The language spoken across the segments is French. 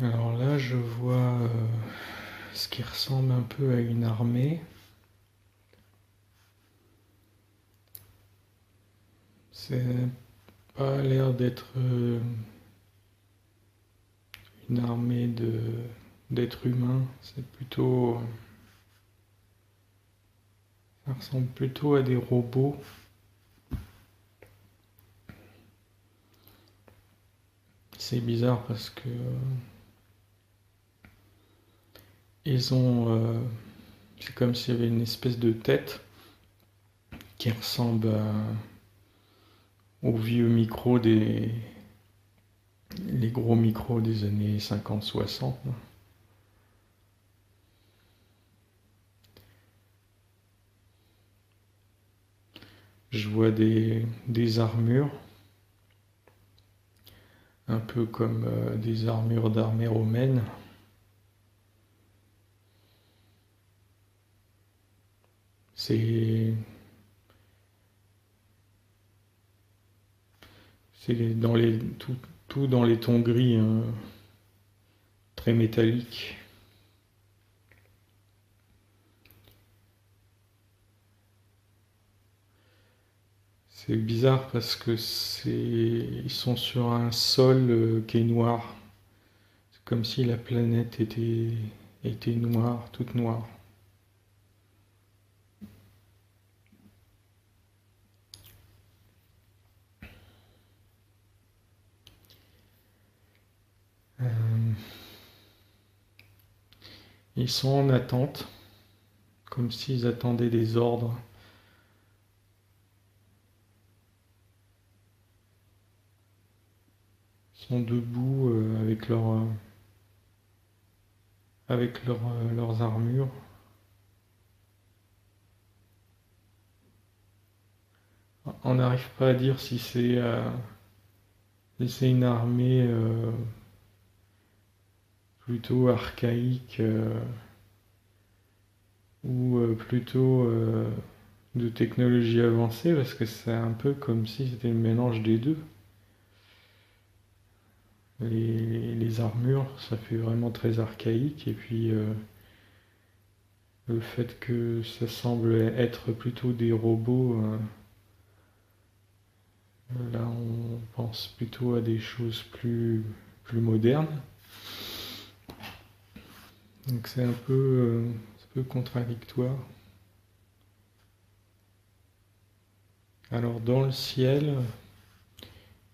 Alors là, je vois ce qui ressemble un peu à une armée. C'est pas l'air d'être une armée d'êtres humains. Ça ressemble plutôt à des robots. C'est bizarre parce que ils ont, c'est comme s'il y avait une espèce de tête qui ressemble aux vieux micros les gros micros des années 50-60. Je vois des armures, un peu comme des armures d'armée romaine. C'est c'est tout dans les tons gris, hein, très métalliques. C'est bizarre parce que ils sont sur un sol qui est noir. C'est comme si la planète était noire, toute noire. Euh, Ils sont en attente, comme s'ils attendaient des ordres. Ils sont debout leurs armures. On n'arrive pas à dire si c'est une armée plutôt archaïque ou plutôt de technologie avancée, parce que c'est un peu comme si c'était le mélange des deux. Les armures, ça fait vraiment très archaïque, et puis le fait que ça semble être plutôt des robots, là on pense plutôt à des choses plus modernes. Donc c'est un peu contradictoire. Alors dans le ciel,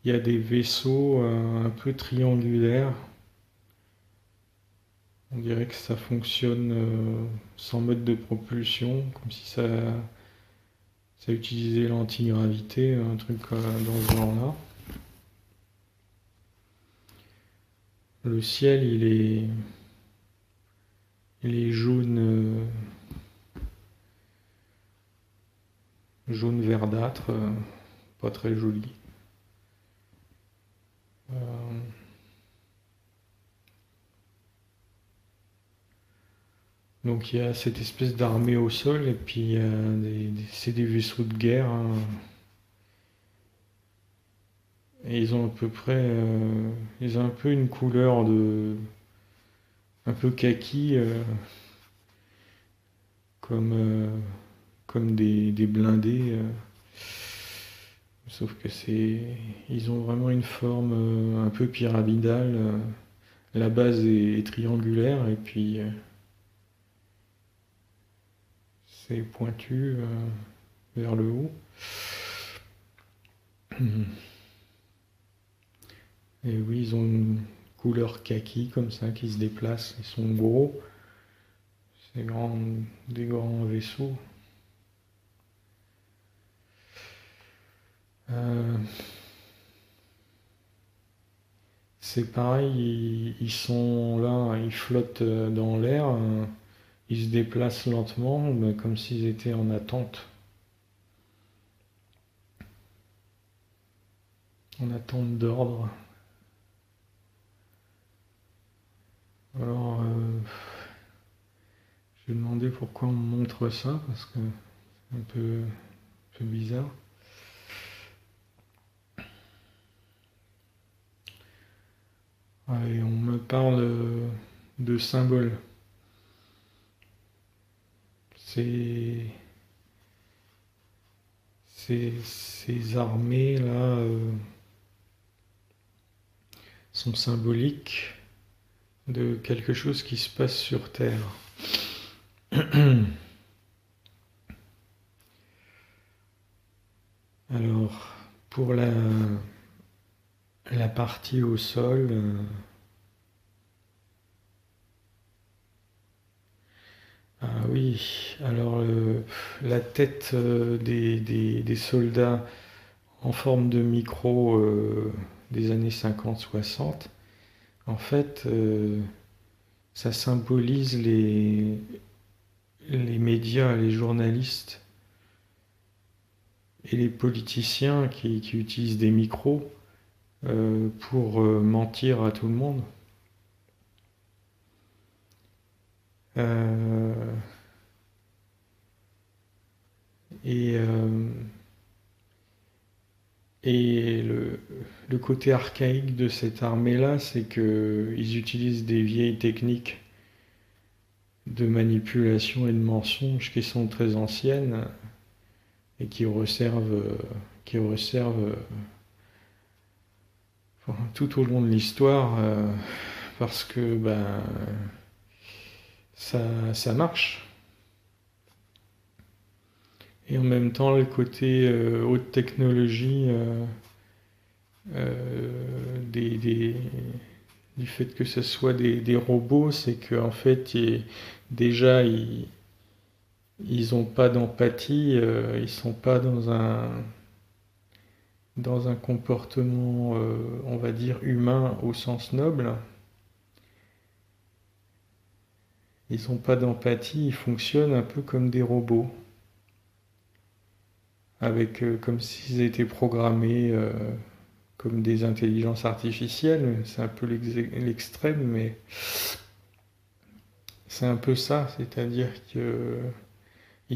il y a des vaisseaux un peu triangulaires. On dirait que ça fonctionne sans mode de propulsion, comme si ça utilisait l'antigravité, un truc dans ce genre-là. Le ciel, il est jaune, jaune verdâtre, pas très joli. Euh, donc il y a cette espèce d'armée au sol et puis c'est des vaisseaux de guerre, hein. Et ils ont à peu près, ils ont un peu une couleur un peu kaki, comme, comme des blindés. Sauf que ils ont vraiment une forme un peu pyramidale. La base est triangulaire et puis c'est pointu vers le haut. Et oui, ils ont une couleur kaki comme ça qui se déplace. Ils sont gros. C'est des grands vaisseaux. Euh, c'est pareil, ils sont là, ils flottent dans l'air, ils se déplacent lentement, mais comme s'ils étaient en en attente d'ordre. Alors, je vais demander pourquoi on me montre ça, parce que c'est un peu bizarre. Et on me parle de symboles. Ces, ces armées-là sont symboliques de quelque chose qui se passe sur Terre. Alors, pour la partie au sol, ah oui, alors la tête des soldats en forme de micro des années 50-60, en fait, ça symbolise les médias, les journalistes et les politiciens qui utilisent des micros pour mentir à tout le monde. Euh, et et le côté archaïque de cette armée-là, c'est qu'ils utilisent des vieilles techniques de manipulation et de mensonge qui sont très anciennes et qui resservent tout au long de l'histoire parce que ben, ça marche. Et en même temps, le côté haute technologie des, du fait que ce soit des robots, c'est qu'en fait, déjà, ils ont pas d'empathie, ils sont pas dans un comportement, on va dire, humain au sens noble. Ils n'ont pas d'empathie, ils fonctionnent un peu comme des robots, avec comme s'ils étaient programmés comme des intelligences artificielles. C'est un peu l'extrême, mais c'est un peu ça, c'est-à-dire qu'ils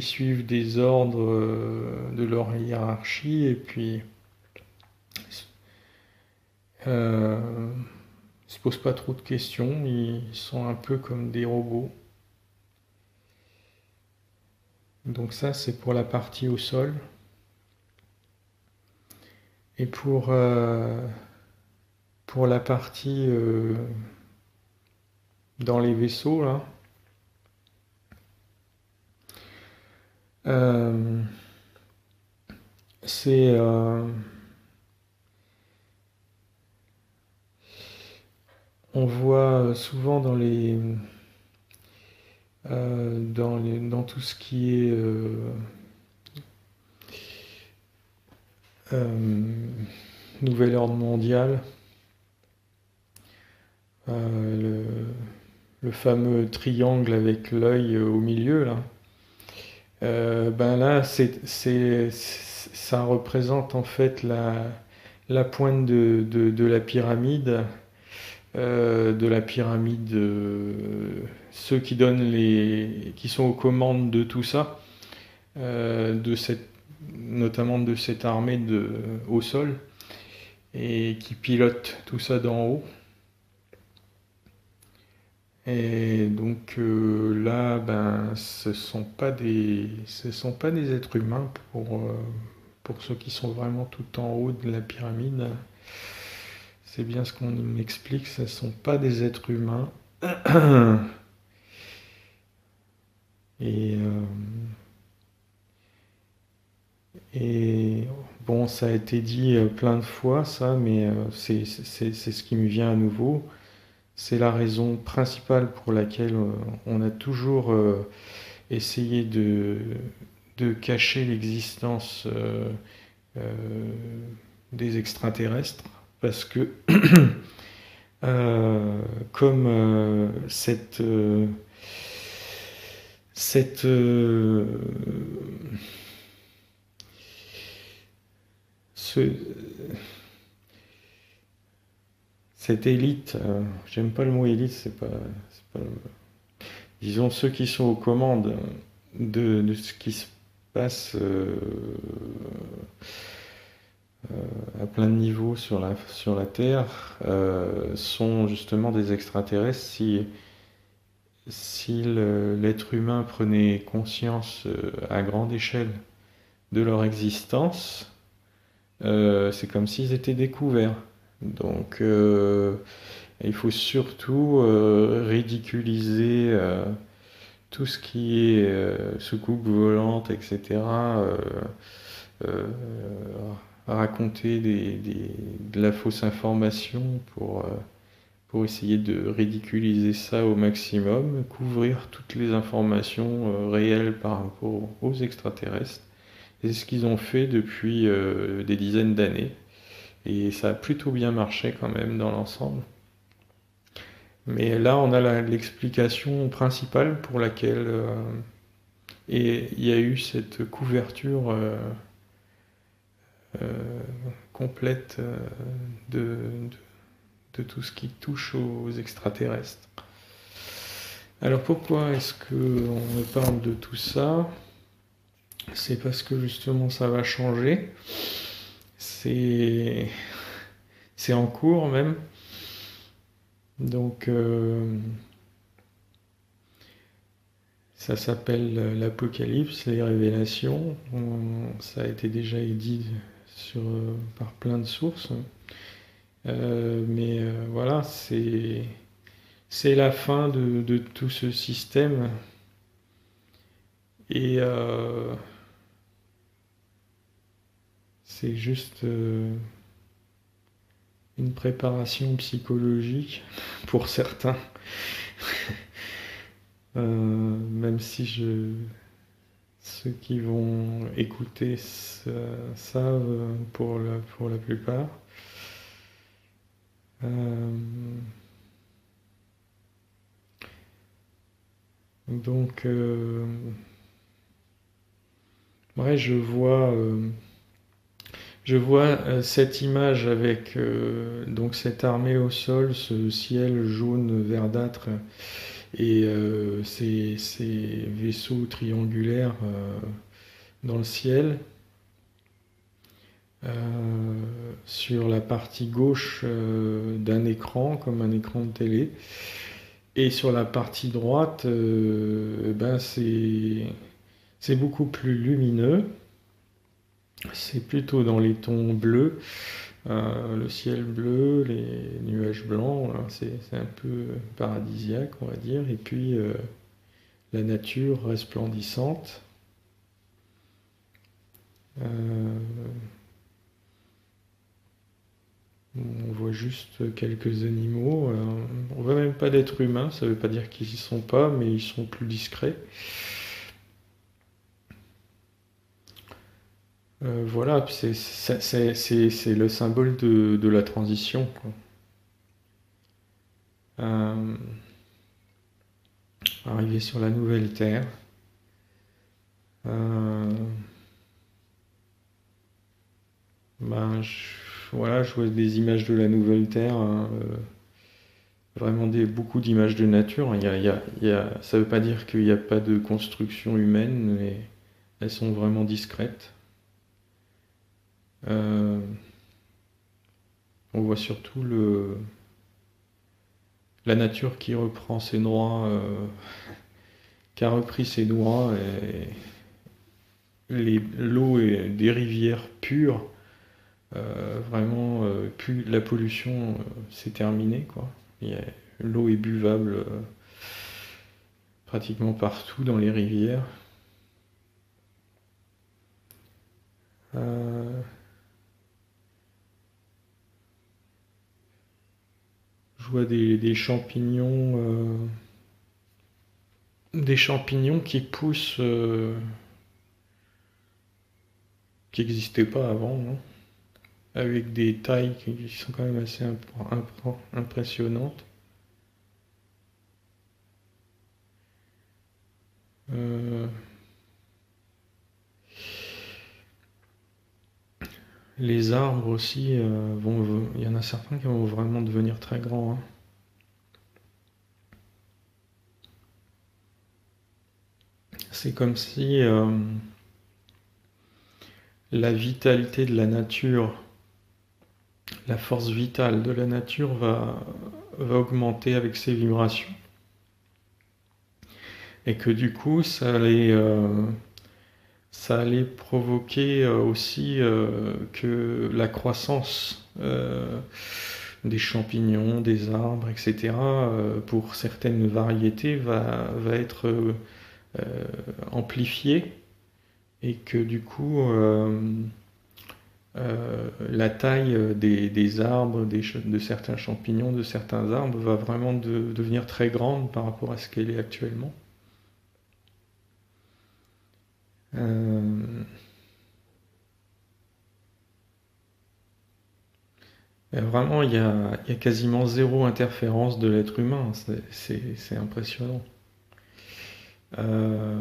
suivent des ordres de leur hiérarchie et puis euh, ils se posent pas trop de questions, ils sont un peu comme des robots. Donc ça, c'est pour la partie au sol. Et pour la partie dans les vaisseaux, là, euh, c'est on voit souvent dans tout ce qui est euh, nouvel ordre mondial, le, le fameux triangle avec l'œil au milieu là. Ben là, ça représente en fait la pointe de la pyramide, ceux qui qui sont aux commandes de tout ça, de notamment de cette armée au sol, et qui pilotent tout ça d'en haut. Et donc là, ben, ce sont pas des êtres humains pour ceux qui sont vraiment tout en haut de la pyramide. C'est bien ce qu'on m'explique, ce ne sont pas des êtres humains. Et, euh, et bon, ça a été dit plein de fois, ça, mais c'est ce qui me vient à nouveau. C'est la raison principale pour laquelle on a toujours essayé de cacher l'existence euh, des extraterrestres, parce que euh, comme cette ce- cette élite, j'aime pas le mot élite, c'est pas disons ceux qui sont aux commandes de ce qui se passe à plein de niveaux sur la Terre sont justement des extraterrestres. Si l'être humain prenait conscience à grande échelle de leur existence, c'est comme s'ils étaient découverts. Donc il faut surtout ridiculiser tout ce qui est soucoupe volante, etc. euh, raconter de la fausse information pour essayer de ridiculiser ça au maximum, couvrir toutes les informations réelles par rapport aux extraterrestres. Et c'est ce qu'ils ont fait depuis des dizaines d'années. Et ça a plutôt bien marché quand même dans l'ensemble. Mais là, on a l'explication principale pour laquelle et il y a eu cette couverture euh, complète de, de tout ce qui touche aux extraterrestres. Alors pourquoi est-ce qu'on me parle de tout ça? C'est parce que justement ça va changer. C'est c'est en cours même. Donc ça s'appelle l'Apocalypse, les révélations. Ça a été déjà dit par plein de sources. Mais voilà, c'est la fin de tout ce système. Et c'est juste une préparation psychologique pour certains. Même si ceux qui vont écouter savent pour la plupart. Donc, ouais, je vois cette image avec donc cette armée au sol, ce ciel jaune verdâtre et ces vaisseaux triangulaires dans le ciel. Sur la partie gauche d'un écran, comme un écran de télé. Et sur la partie droite, ben c'est beaucoup plus lumineux. C'est plutôt dans les tons bleus, le ciel bleu, les nuages blancs. Voilà, c'est un peu paradisiaque, on va dire. Et puis la nature resplendissante. Euh, On voit juste quelques animaux. On voit même pas d'êtres humains, ça veut pas dire qu'ils y sont pas, mais ils sont plus discrets. Voilà, c'est le symbole de la transition, quoi. Euh, Arriver sur la nouvelle Terre. Euh, ben, voilà, je vois des images de la nouvelle Terre, hein, vraiment beaucoup d'images de nature. Ça veut pas dire qu'il n'y a pas de construction humaine, mais elles sont vraiment discrètes. Euh, on voit surtout la nature qui reprend ses droits, qui a repris ses droits, et l'eau des rivières pures, vraiment, la pollution, c'est terminé, quoi. L'eau est buvable pratiquement partout dans les rivières. Euh, je vois des champignons qui poussent, qui n'existaient pas avant, hein, avec des tailles qui sont quand même assez impressionnantes. Euh, les arbres aussi, il y en a certains qui vont vraiment devenir très grands, hein. C'est comme si la vitalité de la nature la force vitale de la nature va augmenter avec ces vibrations. Et que du coup, ça allait provoquer aussi que la croissance des champignons, des arbres, etc., pour certaines variétés, va être amplifiée et que du coup, la taille des arbres, de certains champignons, de certains arbres va vraiment devenir très grande par rapport à ce qu'elle est actuellement. Euh, Vraiment, il y a quasiment zéro interférence de l'être humain. C'est impressionnant. Euh,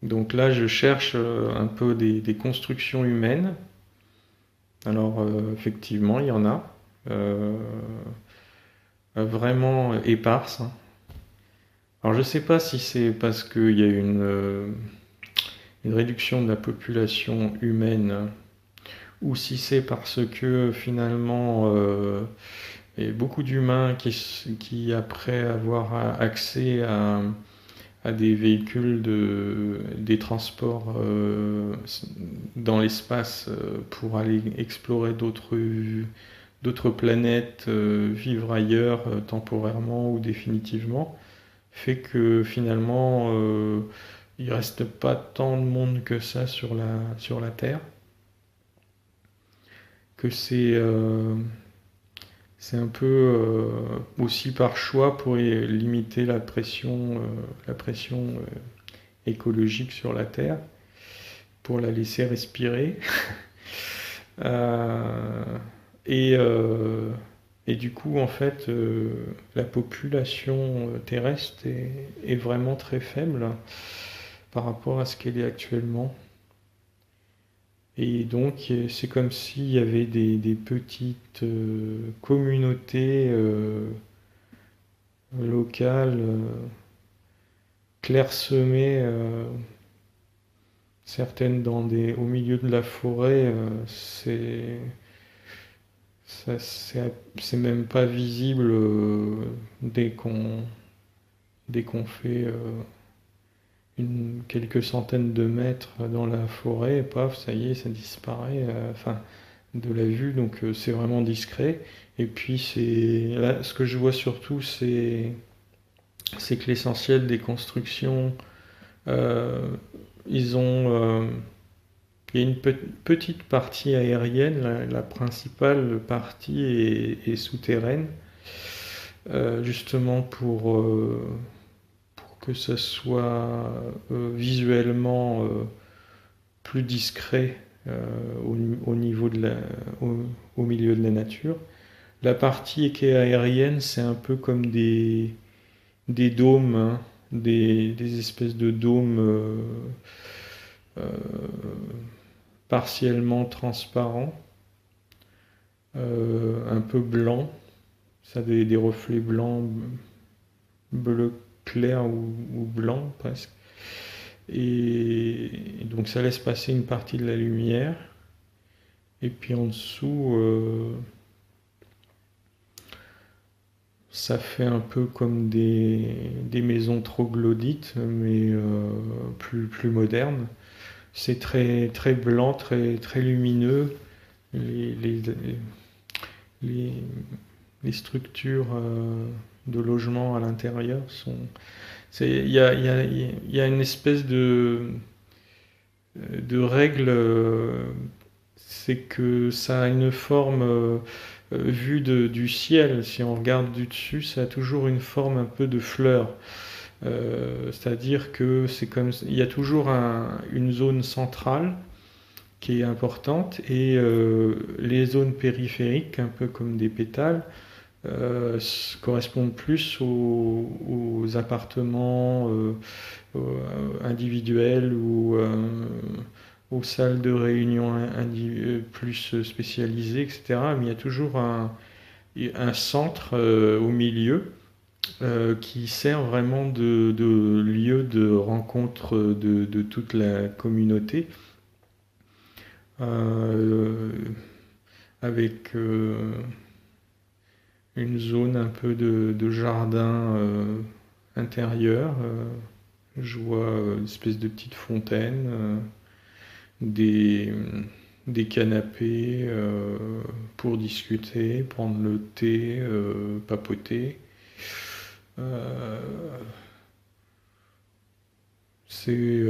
donc là, je cherche un peu des constructions humaines. Alors, effectivement, il y en a. Euh, Vraiment éparses, hein. Alors, je ne sais pas si c'est parce qu'il y a une réduction de la population humaine ou si c'est parce que finalement il y a beaucoup d'humains qui, après avoir accès à des véhicules, des transports dans l'espace pour aller explorer d'autres planètes, vivre ailleurs temporairement ou définitivement, fait que finalement il reste pas tant de monde que ça sur la Terre, que c'est un peu aussi par choix pour limiter la pression écologique sur la Terre, pour la laisser respirer. Euh, et, euh, et du coup, en fait, la population terrestre est vraiment très faible par rapport à ce qu'elle est actuellement. Et donc, c'est comme s'il y avait des petites communautés locales clairsemées, certaines au milieu de la forêt. C'est même pas visible dès qu'on fait quelques centaines de mètres dans la forêt, et paf, ça y est, ça disparaît, enfin, de la vue, donc c'est vraiment discret. Et puis là, ce que je vois surtout, c'est que l'essentiel des constructions, euh, ils ont, il y a une petite partie aérienne, la principale partie est souterraine, justement pour que ça soit visuellement plus discret au niveau au milieu de la nature. La partie qui est aérienne, c'est un peu comme des dômes, hein, des espèces de dômes euh, partiellement transparents, un peu blancs. Ça a des reflets blancs, bleu clair ou blanc presque. Et donc ça laisse passer une partie de la lumière. Et puis en dessous, ça fait un peu comme des maisons troglodytes, mais plus modernes. C'est très blanc, très lumineux. Les, les, les, les structures de logement à l'intérieur sont... Il y a une espèce de règle, c'est que ça a une forme vue du ciel. Si on regarde du dessus, ça a toujours une forme un peu de fleur. C'est-à-dire que il y a toujours une zone centrale qui est importante et les zones périphériques, un peu comme des pétales, correspondent plus aux appartements individuels ou aux salles de réunion plus spécialisées, etc. Mais il y a toujours un centre au milieu qui sert vraiment de lieu de rencontre de toute la communauté. Euh, avec une zone un peu de jardin intérieur. Je vois une espèce de petite fontaine, des, des canapés pour discuter, prendre le thé, papoter. Euh, c'est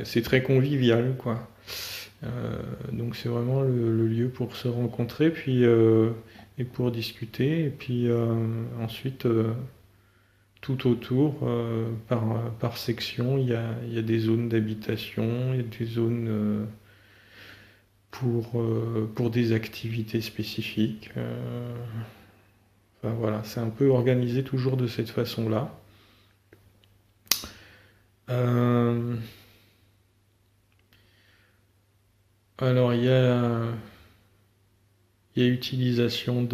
c'est très convivial, quoi. Donc c'est vraiment le lieu pour se rencontrer, puis et pour discuter, et puis ensuite tout autour, par section, il y a des zones d'habitation, il y a des zones pour des activités spécifiques. Enfin, voilà, c'est un peu organisé toujours de cette façon-là. Euh, alors il y a utilisation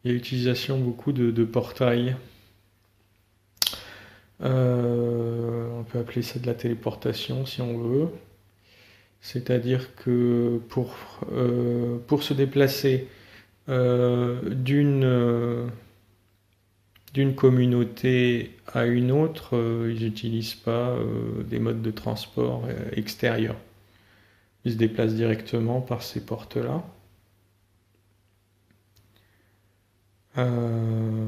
il y a utilisation beaucoup de portails. On peut appeler ça de la téléportation si on veut. C'est-à-dire que pour se déplacer d'une communauté à une autre, ils n'utilisent pas des modes de transport extérieurs. Ils se déplacent directement par ces portes-là. Euh,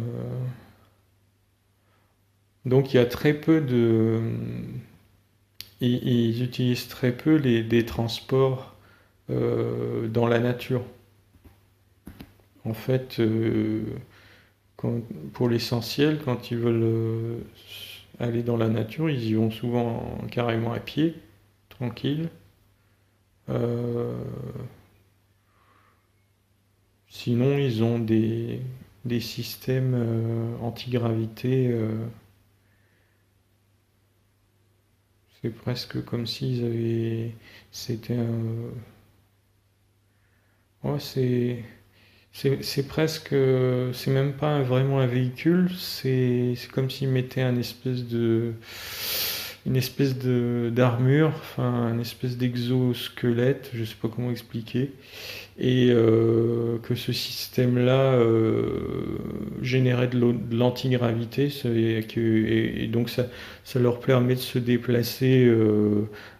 donc il y a très peu de... Ils utilisent très peu des transports dans la nature. En fait, pour l'essentiel, quand ils veulent aller dans la nature, ils y vont souvent carrément à pied, tranquille. Euh, Sinon, ils ont des systèmes anti-gravité. C'est presque comme s'ils avaient. C'était un. Ouais, c'est presque. C'est même pas vraiment un véhicule, c'est comme s'ils mettaient une espèce de d'armure, enfin, une espèce d'exosquelette, je sais pas comment expliquer, et que ce système-là générait de l'antigravité, et donc ça leur permet de se déplacer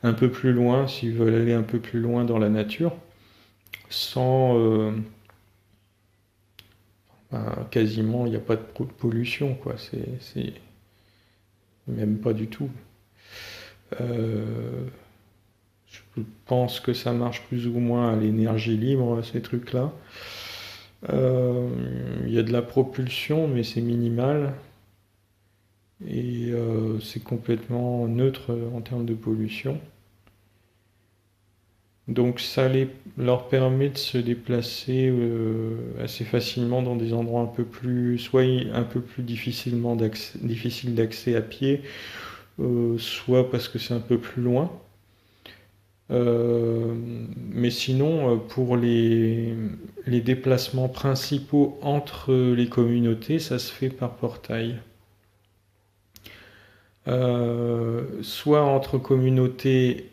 un peu plus loin, s'ils veulent aller un peu plus loin dans la nature, sans quasiment, il n'y a pas de pollution, quoi. C'est même pas du tout. Euh, je pense que ça marche plus ou moins à l'énergie libre, ces trucs-là. Il y a de la propulsion, mais c'est minimal. Et c'est complètement neutre en termes de pollution. Donc leur permet de se déplacer assez facilement dans des endroits un peu plus, soit un peu plus difficile d'accès à pied, soit parce que c'est un peu plus loin. Euh, mais sinon, pour les déplacements principaux entre les communautés, ça se fait par portail. Soit entre communautés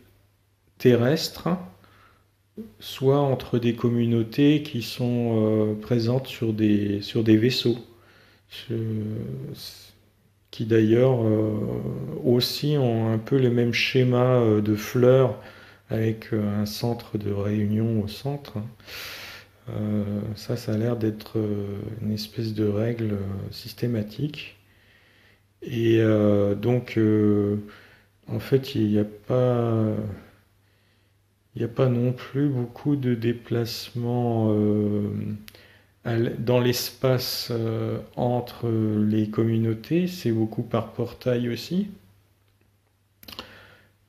terrestres, soit entre des communautés qui sont présentes sur des vaisseaux, qui d'ailleurs aussi ont un peu le même schéma de fleurs avec un centre de réunion au centre. Ça a l'air d'être une espèce de règle systématique. Et donc, en fait, il n'y a pas non plus beaucoup de déplacements dans l'espace entre les communautés. C'est beaucoup par portail aussi.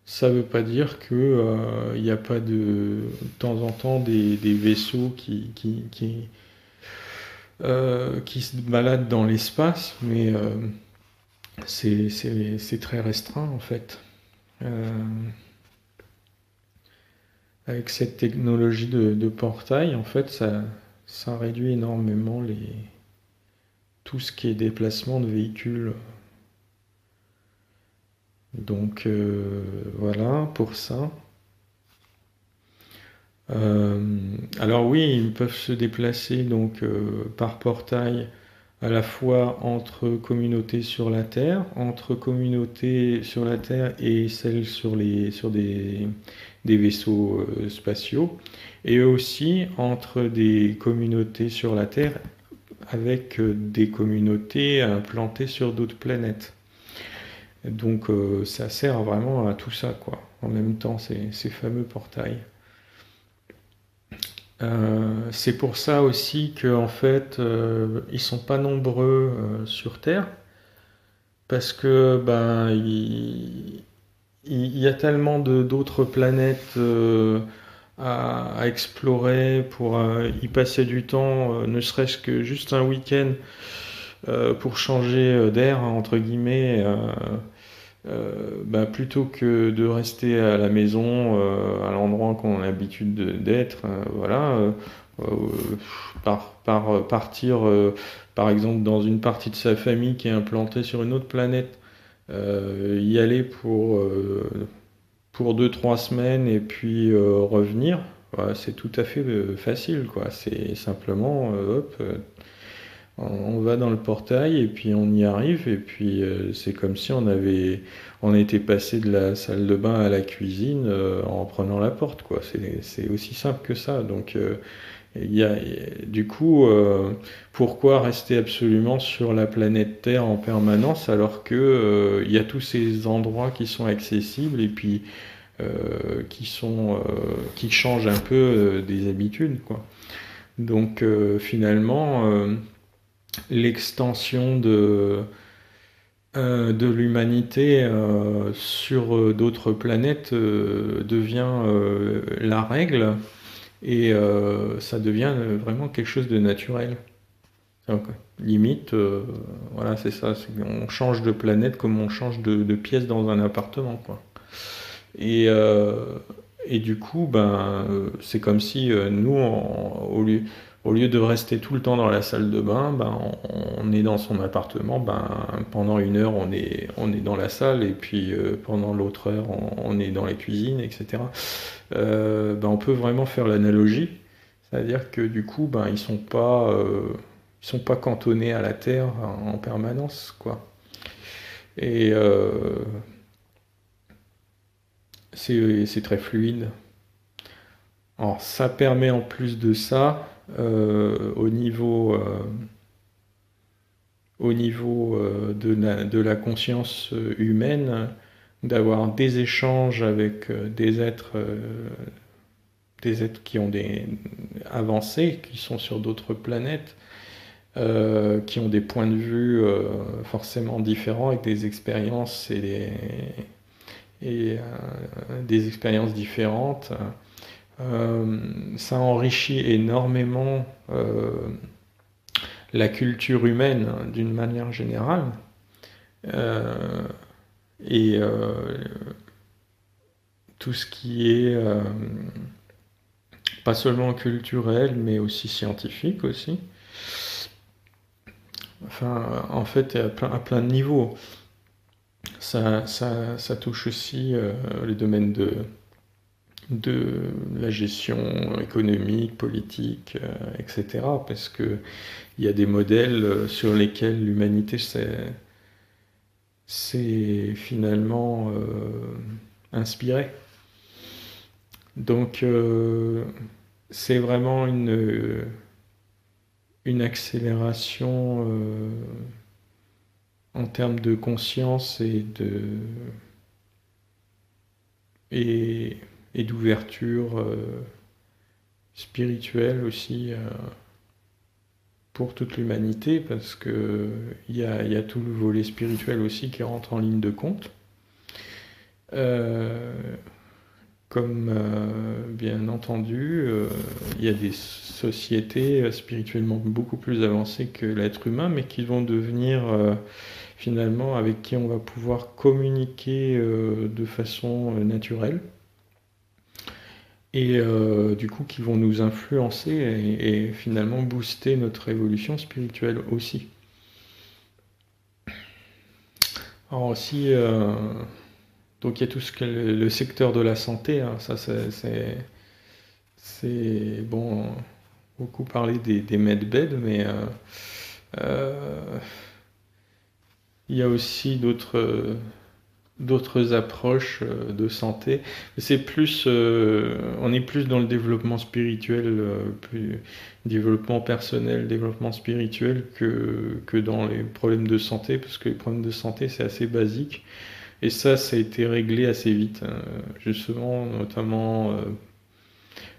Ça ne veut pas dire que il n'y a pas de temps en temps des vaisseaux qui se baladent dans l'espace, mais c'est très restreint en fait. Euh, Avec cette technologie de portail, en fait, ça réduit énormément tout ce qui est déplacement de véhicules. Donc voilà pour ça. Alors oui, ils peuvent se déplacer donc par portail à la fois entre communautés sur la Terre, entre communautés sur la Terre et celles sur des vaisseaux spatiaux, et aussi entre des communautés sur la Terre avec des communautés implantées sur d'autres planètes. Donc ça sert vraiment à tout ça, quoi. En même temps, ces fameux portails. C'est pour ça aussi qu'en fait, ils sont pas nombreux sur Terre, parce que ben il y a tellement d'autres planètes à explorer pour y passer du temps, ne serait-ce que juste un week-end pour changer d'air entre guillemets. Bah, plutôt que de rester à la maison, à l'endroit qu'on a l'habitude d'être, voilà, partir, par exemple, dans une partie de sa famille qui est implantée sur une autre planète, y aller pour 2, 3 semaines et puis revenir, voilà, c'est tout à fait facile, quoi. C'est simplement, hop, on va dans le portail et puis on y arrive et puis c'est comme si on était passé de la salle de bain à la cuisine en prenant la porte, quoi. C'est aussi simple que ça. Donc du coup, pourquoi rester absolument sur la planète Terre en permanence alors que il y a tous ces endroits qui sont accessibles et puis qui changent un peu des habitudes, quoi. Donc finalement l'extension de l'humanité sur d'autres planètes devient la règle et ça devient vraiment quelque chose de naturel. Donc, limite, voilà, c'est ça, on change de planète comme on change de pièce dans un appartement, quoi. Et, et du coup, ben, c'est comme si nous, au lieu de rester tout le temps dans la salle de bain, ben, on est dans son appartement, ben, pendant 1 heure, on est dans la salle, et puis pendant l'autre heure, on est dans la cuisine, etc. Ben, on peut vraiment faire l'analogie, c'est-à-dire que du coup, ben, ils sont pas cantonnés à la terre en permanence, quoi. Et c'est très fluide. Alors, ça permet en plus de ça, au niveau de la conscience humaine, d'avoir des échanges avec des êtres qui ont des avancés, qui sont sur d'autres planètes, qui ont des points de vue forcément différents, avec des expériences des expériences différentes. Ça enrichit énormément la culture humaine d'une manière générale. Euh, et tout ce qui est pas seulement culturel, mais aussi scientifique aussi. Enfin, en fait, à plein de niveaux. Ça touche aussi les domaines de la gestion économique, politique, etc. Parce que il y a des modèles sur lesquels l'humanité s'est finalement inspirée. Donc c'est vraiment une accélération en termes de conscience et, et d'ouverture spirituelle aussi pour toute l'humanité, parce que il y a tout le volet spirituel aussi qui rentre en ligne de compte. Euh, Comme bien entendu, il y a des sociétés spirituellement beaucoup plus avancées que l'être humain, mais qui vont devenir finalement avec qui on va pouvoir communiquer de façon naturelle et du coup qui vont nous influencer et finalement booster notre évolution spirituelle aussi. Alors aussi, donc il y a tout ce que le secteur de la santé, hein, ça C'est bon, beaucoup parlé des medbeds, mais euh, il y a aussi d'autres approches de santé. C'est plus, on est plus dans le développement spirituel, plus développement personnel, développement spirituel que dans les problèmes de santé, parce que les problèmes de santé c'est assez basique. Et ça a été réglé assez vite, hein, justement, notamment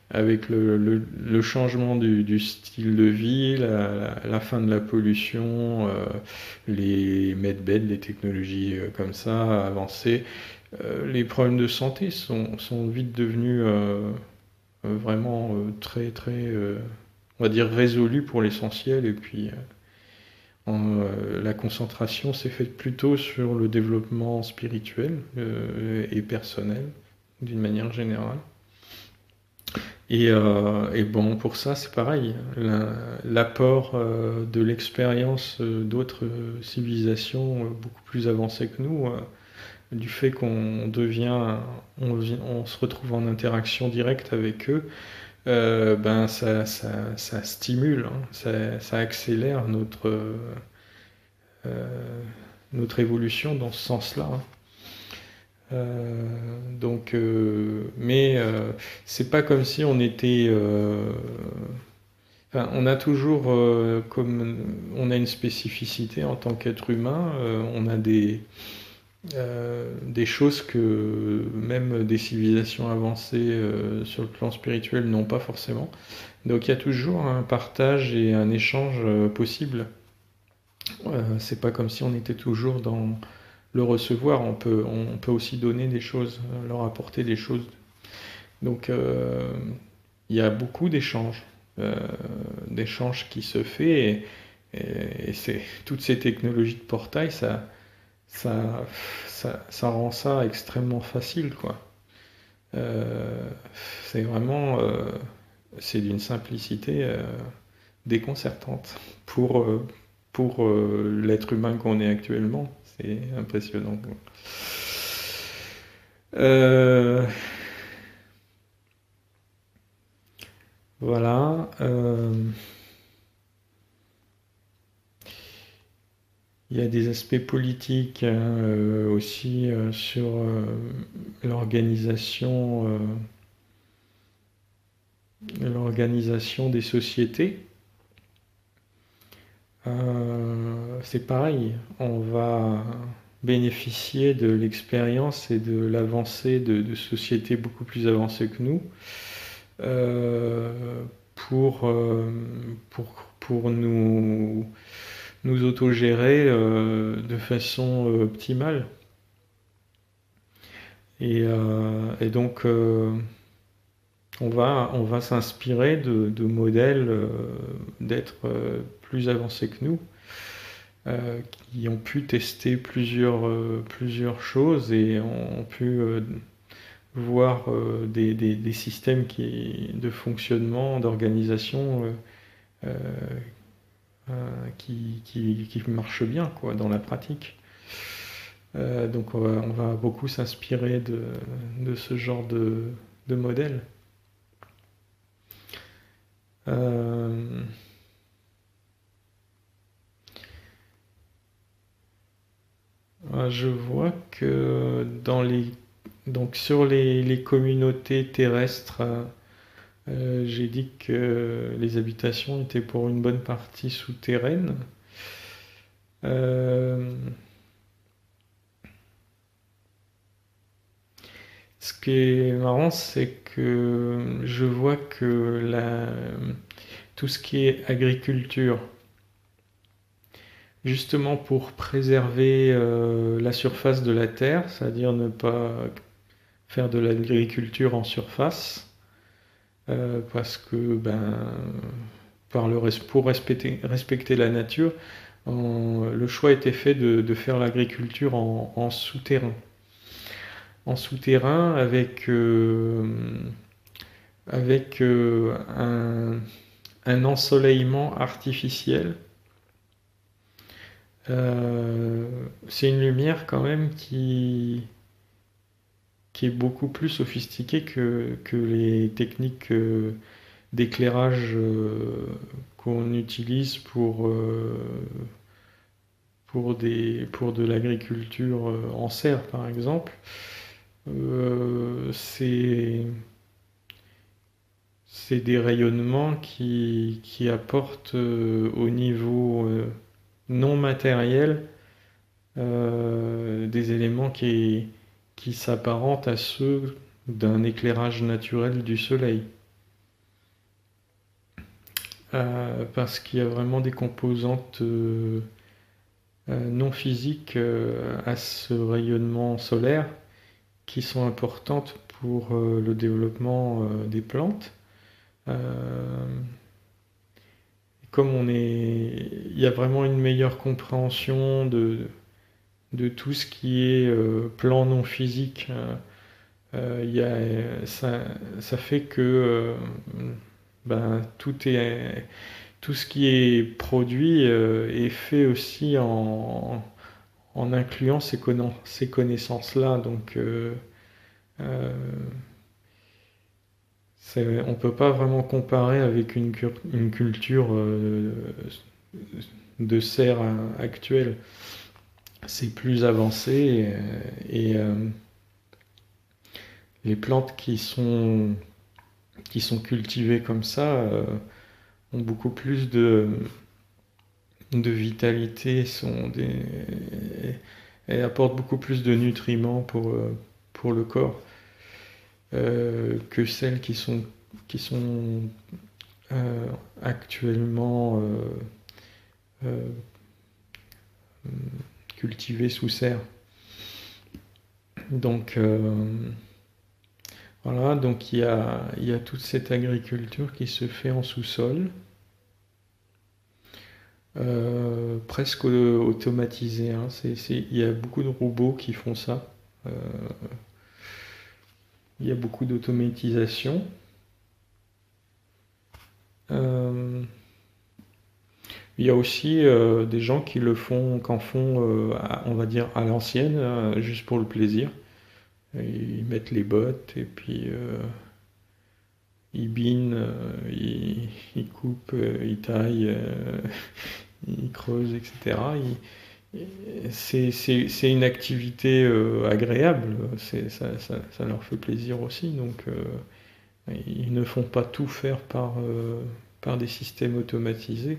avec le changement du style de vie, la fin de la pollution, les medbeds, les technologies comme ça avancées, les problèmes de santé sont vite devenus vraiment très très, on va dire résolus pour l'essentiel. Et puis la concentration s'est faite plutôt sur le développement spirituel et personnel d'une manière générale. Et bon, pour ça, c'est pareil. L'apport de l'expérience d'autres civilisations beaucoup plus avancées que nous, du fait qu'on devient, on se retrouve en interaction directe avec eux, ben ça stimule, hein, ça accélère notre évolution dans ce sens-là, hein. Mais c'est pas comme si on était. Enfin, on a toujours, comme on a une spécificité en tant qu'être humain, on a des choses que même des civilisations avancées sur le plan spirituel n'ont pas forcément. Donc il y a toujours un partage et un échange possible. C'est pas comme si on était toujours dans le recevoir, on peut aussi donner des choses, leur apporter des choses. Donc il y a beaucoup d'échanges qui se fait et c'est toutes ces technologies de portail, ça, ça rend ça extrêmement facile, quoi. Euh, c'est vraiment, c'est d'une simplicité déconcertante pour l'être humain qu'on est actuellement. C'est impressionnant. Euh, voilà. Il y a des aspects politiques hein, aussi sur l'organisation, l'organisation des sociétés. C'est pareil, on va bénéficier de l'expérience et de l'avancée de sociétés beaucoup plus avancées que nous euh, pour, euh, pour, pour nous autogérer de façon optimale. Et donc, on va s'inspirer de modèles d'êtres plus avancés que nous, qui ont pu tester plusieurs choses et ont pu voir des systèmes de fonctionnement, d'organisation euh, qui marchent bien quoi, dans la pratique. Donc on va beaucoup s'inspirer de ce genre de modèle. Euh, je vois que donc sur les communautés terrestres, j'ai dit que les habitations étaient pour une bonne partie souterraines. Euh, Ce qui est marrant, c'est que je vois que tout ce qui est agriculture, justement pour préserver la surface de la terre, c'est-à-dire ne pas faire de l'agriculture en surface, parce que pour respecter la nature, le choix a été fait de faire l'agriculture en souterrain. En souterrain avec un ensoleillement artificiel. C'est une lumière quand même qui est beaucoup plus sophistiqué que les techniques d'éclairage qu'on utilise pour de l'agriculture en serre, par exemple. C'est des rayonnements qui apportent au niveau non matériel des éléments qui s'apparentent à ceux d'un éclairage naturel du soleil. Parce qu'il y a vraiment des composantes non physiques à ce rayonnement solaire qui sont importantes pour le développement des plantes. Comme il y a vraiment une meilleure compréhension de tout ce qui est plan non physique, ça fait que ben, tout ce qui est produit est fait aussi en incluant ces connaissances-là. Donc, on ne peut pas vraiment comparer avec une culture de serre actuelle. C'est plus avancé et les plantes qui sont cultivées comme ça ont beaucoup plus de vitalité, et apportent beaucoup plus de nutriments pour le corps que celles qui sont actuellement cultivées sous serre. Donc voilà, donc il y a toute cette agriculture qui se fait en sous-sol, presque automatisée, hein. Il y a beaucoup de robots qui font ça. Il y a beaucoup d'automatisation. Il y a aussi des gens qu'en font, on va dire, à l'ancienne, juste pour le plaisir. Ils mettent les bottes et puis ils binent, ils coupent, ils taillent, ils creusent, etc. C'est une activité agréable, ça leur fait plaisir aussi, donc ils ne font pas tout faire par des systèmes automatisés.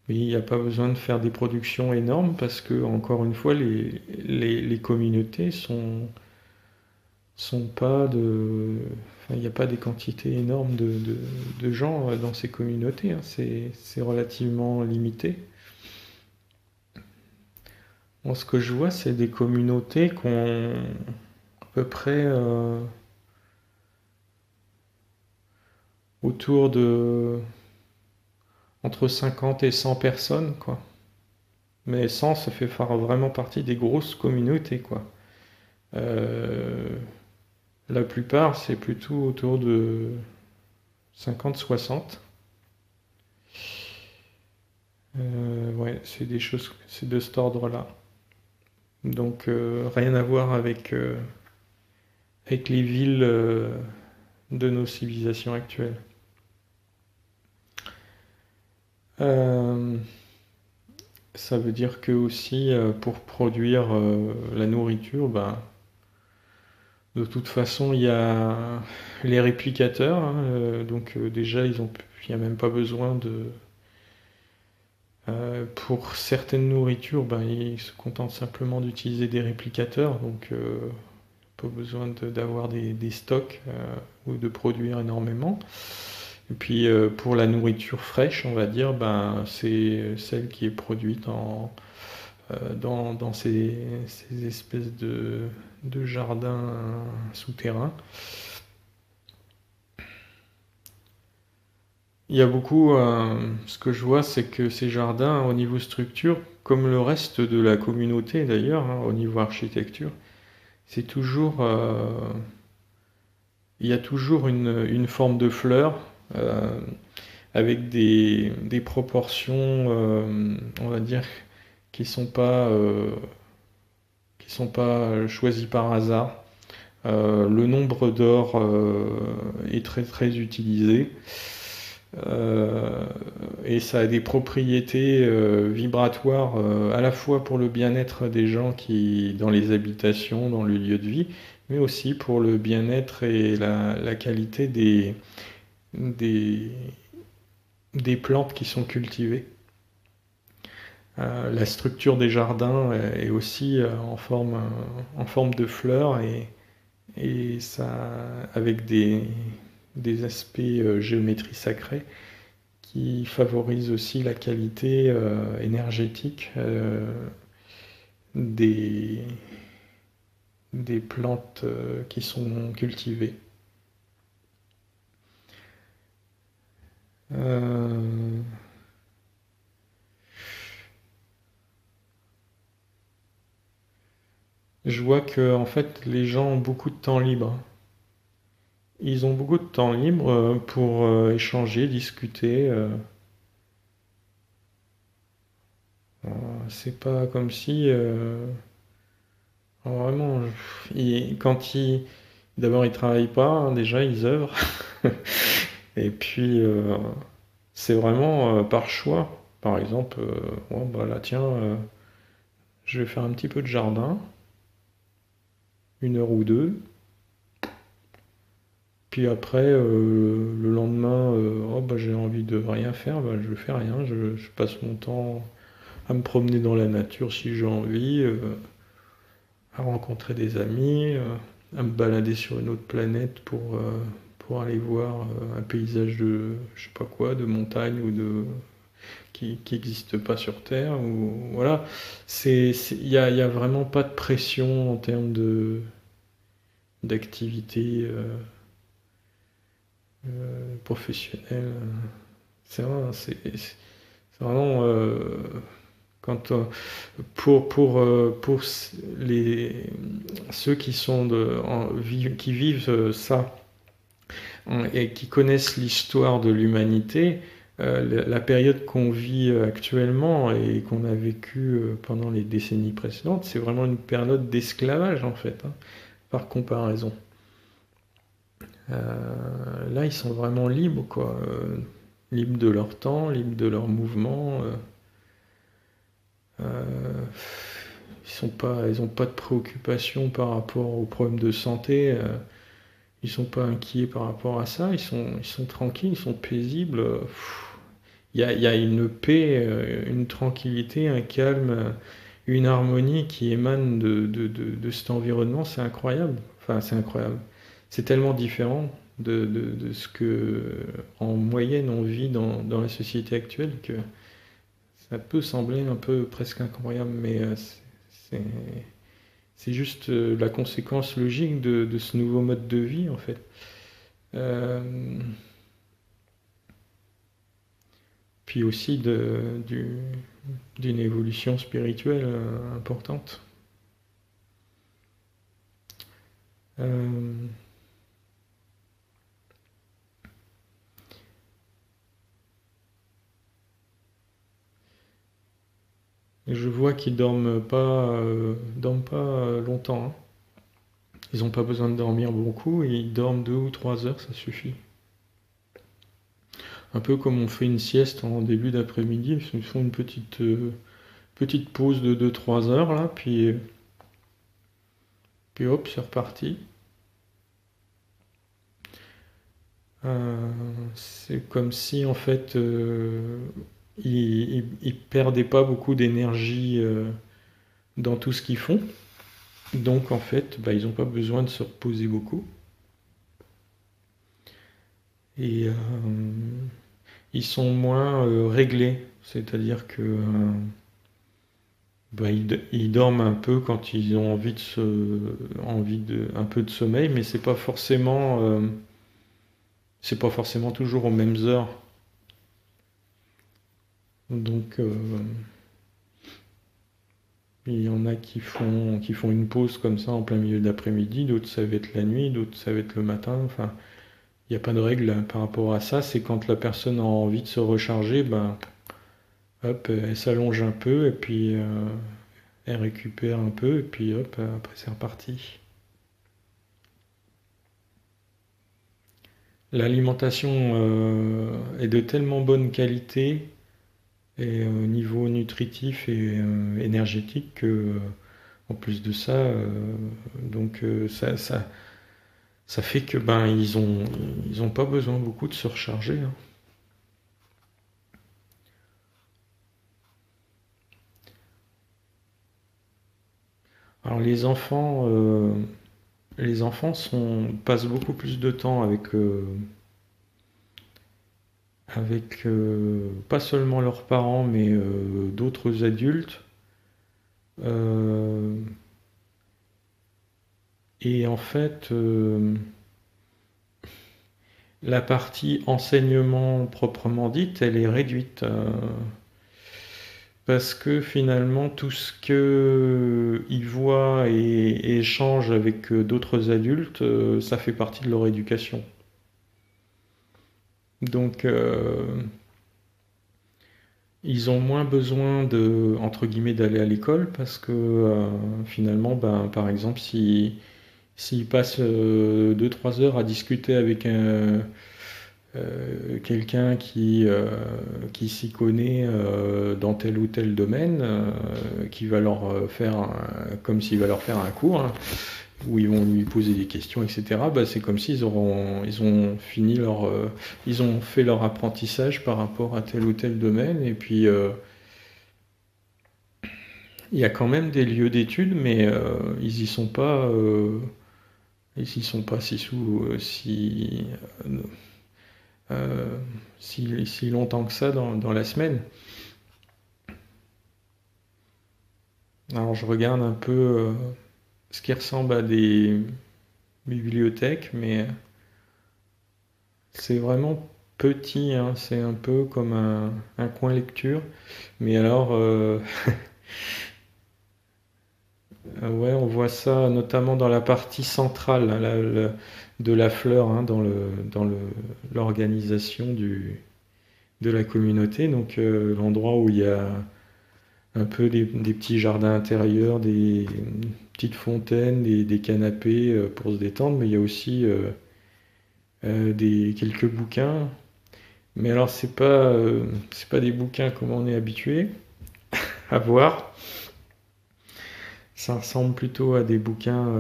Oui, il n'y a pas besoin de faire des productions énormes parce que, encore une fois, les communautés sont pas de. Enfin, il n'y a pas des quantités énormes de gens dans ces communautés, hein. C'est relativement limité. Moi, ce que je vois, c'est des communautés qui ont à peu près autour de entre 50 et 100 personnes, quoi. Mais 100, ça fait vraiment partie des grosses communautés, quoi. Euh, la plupart, c'est plutôt autour de 50-60. Ouais, c'est de cet ordre-là. Donc, rien à voir avec les villes de nos civilisations actuelles. Ça veut dire que aussi, pour produire la nourriture, ben, de toute façon, il y a les réplicateurs, hein, donc déjà, il n'y a même pas besoin de. Pour certaines nourritures, ben, ils se contentent simplement d'utiliser des réplicateurs, donc pas besoin d'avoir des stocks ou de produire énormément. Et puis pour la nourriture fraîche, on va dire, ben, c'est celle qui est produite dans ces espèces de jardins souterrains. Il y a beaucoup, ce que je vois, c'est que ces jardins, au niveau structure, comme le reste de la communauté d'ailleurs, hein, au niveau architecture, c'est toujours, il y a toujours une forme de fleur avec des proportions, on va dire, qui sont pas choisis par hasard. Le nombre d'or est très très utilisé. Euh, et ça a des propriétés vibratoires à la fois pour le bien-être des gens qui dans les habitations, dans le lieu de vie, mais aussi pour le bien-être et la qualité des, des plantes qui sont cultivées. La structure des jardins est aussi en forme de fleurs et ça avec des aspects géométrie sacrée qui favorisent aussi la qualité énergétique des, des plantes qui sont cultivées. Euh, je vois que en fait les gens ont beaucoup de temps libre. Ils ont beaucoup de temps libre pour échanger, discuter. C'est pas comme si vraiment d'abord ils travaillent pas, hein, déjà ils œuvrent et puis c'est vraiment par choix. Par exemple, bon, bah là tiens, je vais faire un petit peu de jardin, 1 heure ou 2. Puis après, le lendemain, oh, bah, j'ai envie de rien faire, bah, je fais rien, je passe mon temps à me promener dans la nature si j'ai envie, à rencontrer des amis, à me balader sur une autre planète pour aller voir un paysage de, je sais pas quoi, de montagne ou qui n'existe pas sur Terre. Ou, voilà, il y a vraiment pas de pression en termes d'activité professionnelle. C'est vraiment quand pour ceux qui sont qui vivent ça et qui connaissent l'histoire de l'humanité, la période qu'on vit actuellement et qu'on a vécue pendant les décennies précédentes, c'est vraiment une période d'esclavage en fait, hein, par comparaison. Là, ils sont vraiment libres, quoi. Libres de leur temps, libres de leurs mouvements. Euh, ils ont pas de préoccupation par rapport aux problèmes de santé. Ils sont pas inquiets par rapport à ça. Ils sont tranquilles, ils sont paisibles. Il y a une paix, une tranquillité, un calme, une harmonie qui émane de cet environnement. C'est incroyable. Enfin, c'est incroyable. C'est tellement différent de ce que, en moyenne, on vit dans la société actuelle que ça peut sembler un peu presque incroyable, mais c'est c'est juste la conséquence logique de ce nouveau mode de vie, en fait. Euh, Puis aussi d'une évolution spirituelle importante. Euh, je vois qu'ils dorment pas longtemps, hein. Ils n'ont pas besoin de dormir beaucoup, ils dorment 2 ou 3 heures, ça suffit. Un peu comme on fait une sieste en début d'après-midi, ils font une petite pause de 2 3 heures là, puis hop, c'est reparti. C'est comme si en fait ils perdaient pas beaucoup d'énergie dans tout ce qu'ils font. Donc en fait, bah, ils n'ont pas besoin de se reposer beaucoup. Et ils sont moins réglés. C'est-à-dire que bah, ils dorment un peu quand ils ont envie un peu de sommeil, mais c'est pas forcément toujours aux mêmes heures. Donc il y en a qui font une pause comme ça en plein milieu d'après-midi, d'autres ça va être la nuit, d'autres ça va être le matin. Enfin, il n'y a pas de règle par rapport à ça. C'est quand la personne a envie de se recharger, ben, hop, elle s'allonge un peu, et puis elle récupère un peu, et puis hop, après c'est reparti. L'alimentation est de tellement bonne qualité et au niveau nutritif et énergétique que, en plus de ça, ça fait que ben ils ont pas besoin beaucoup de se recharger, hein. Alors les enfants passent beaucoup plus de temps avec pas seulement leurs parents, mais d'autres adultes. Euh, et en fait, la partie enseignement proprement dite, elle est réduite. Parce que finalement, tout ce qu'ils voient et échangent avec d'autres adultes, ça fait partie de leur éducation. Donc, ils ont moins besoin entre guillemets, d'aller à l'école parce que finalement, ben, par exemple, s'ils passent 2-3 heures à discuter avec quelqu'un qui s'y connaît dans tel ou tel domaine, qui va leur comme s'il va leur faire un cours, hein, où ils vont lui poser des questions, etc. Bah, c'est comme ils ont fini ils ont fait leur apprentissage par rapport à tel ou tel domaine, et puis il y a quand même des lieux d'études, mais ils y sont pas euh, euh, si longtemps que ça dans la semaine. Alors je regarde un peu ce qui ressemble à des bibliothèques, mais c'est vraiment petit, hein. C'est un peu comme un coin lecture. Mais alors, ouais, on voit ça notamment dans la partie centrale, hein, de la fleur, hein, l'organisation de la communauté. Donc l'endroit où il y a un peu des petits jardins intérieurs, des petites fontaines, des canapés pour se détendre, mais il y a aussi quelques bouquins. Mais alors c'est pas des bouquins comme on est habitué à voir. Ça ressemble plutôt à des bouquins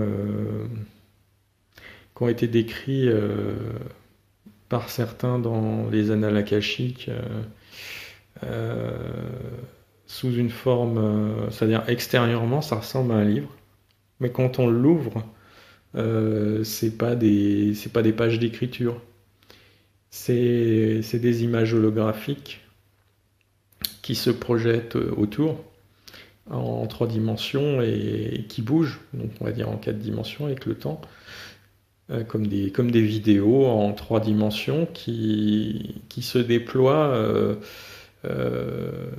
qui ont été décrits par certains dans les annales akashiques euh, sous une forme, c'est-à-dire extérieurement, ça ressemble à un livre, mais quand on l'ouvre, c'est pas des pages d'écriture, c'est des images holographiques qui se projettent autour en 3 dimensions et qui bougent, donc on va dire en 4 dimensions avec le temps, comme des vidéos en 3 dimensions qui se déploient euh,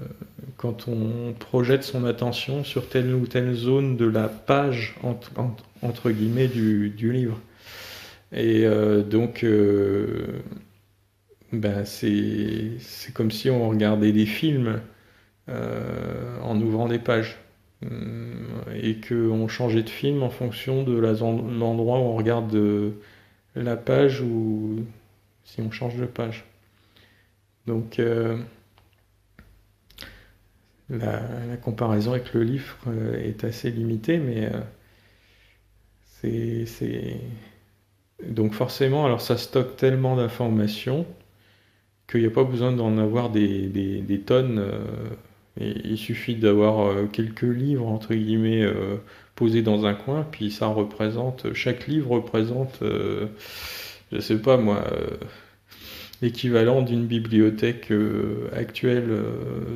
quand on projette son attention sur telle ou telle zone de la page entre guillemets du livre. Et ben c'est comme si on regardait des films en ouvrant des pages. Et qu'on changeait de film en fonction de l'endroit où on regarde la page ou si on change de page. Donc la comparaison avec le livre est assez limitée, mais c'est... Donc forcément, alors ça stocke tellement d'informations qu'il n'y a pas besoin d'en avoir des tonnes. Il suffit d'avoir quelques livres, entre guillemets, posés dans un coin, puis chaque livre représente, je sais pas moi, l'équivalent d'une bibliothèque actuelle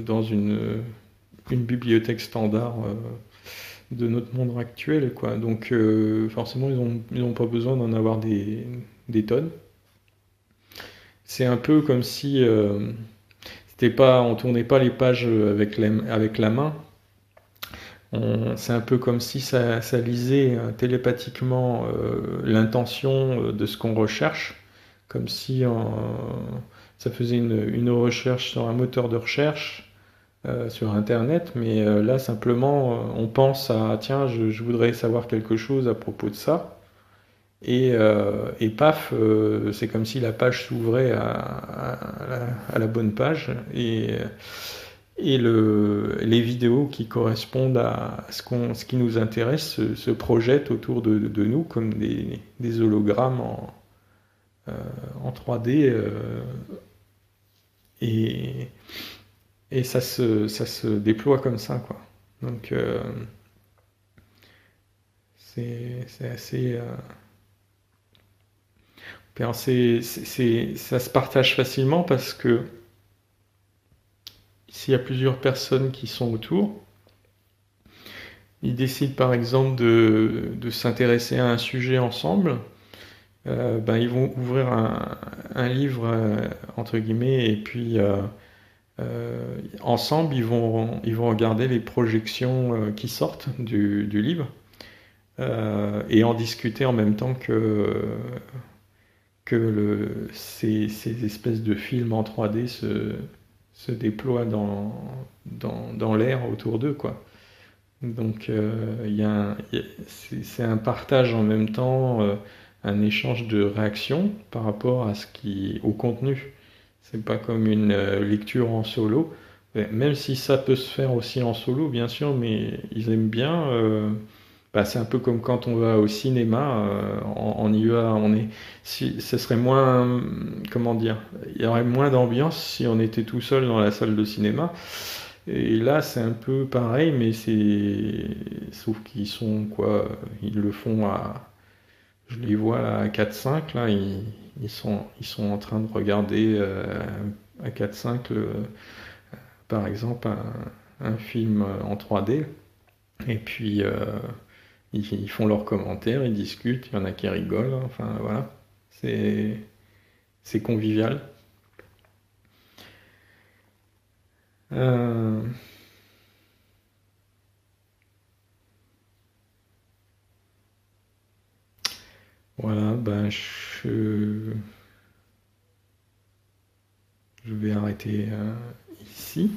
dans une bibliothèque standard de notre monde actuel, quoi. Donc forcément, ils ont pas besoin d'en avoir des tonnes. C'est un peu comme si on tournait pas les pages avec la main. C'est un peu comme si ça lisait télépathiquement l'intention de ce qu'on recherche, comme si ça faisait une recherche sur un moteur de recherche sur Internet, mais là simplement on pense à tiens, je voudrais savoir quelque chose à propos de ça, et paf, c'est comme si la page s'ouvrait à la bonne page, et les vidéos qui correspondent à ce qui nous intéresse se projettent autour de nous comme des hologrammes en 3D, et, et ça se déploie comme ça, quoi. Donc c'est assez... ça se partage facilement parce que s'il y a plusieurs personnes qui sont autour, ils décident par exemple de s'intéresser à un sujet ensemble, ben, ils vont ouvrir un livre, entre guillemets, et puis ensemble, ils vont regarder les projections qui sortent du livre, et en discuter en même temps que ces espèces de films en 3D se déploient dans l'air autour d'eux, quoi. Donc c'est un partage en même temps, un échange de réactions par rapport au contenu. C'est pas comme une lecture en solo, même si ça peut se faire aussi en solo, bien sûr, mais ils aiment bien. Bah, c'est un peu comme quand on va au cinéma, on y va, si, ce serait moins, comment dire, il y aurait moins d'ambiance si on était tout seul dans la salle de cinéma. Et là, c'est un peu pareil, mais sauf qu'ils sont, quoi, ils le font je les vois là, à 4-5, là, ils sont en train de regarder à 4-5, par exemple, un film en 3D, et puis ils font leurs commentaires, ils discutent, il y en a qui rigolent, enfin voilà, c'est c'est convivial. Euh, voilà, ben je vais arrêter ici.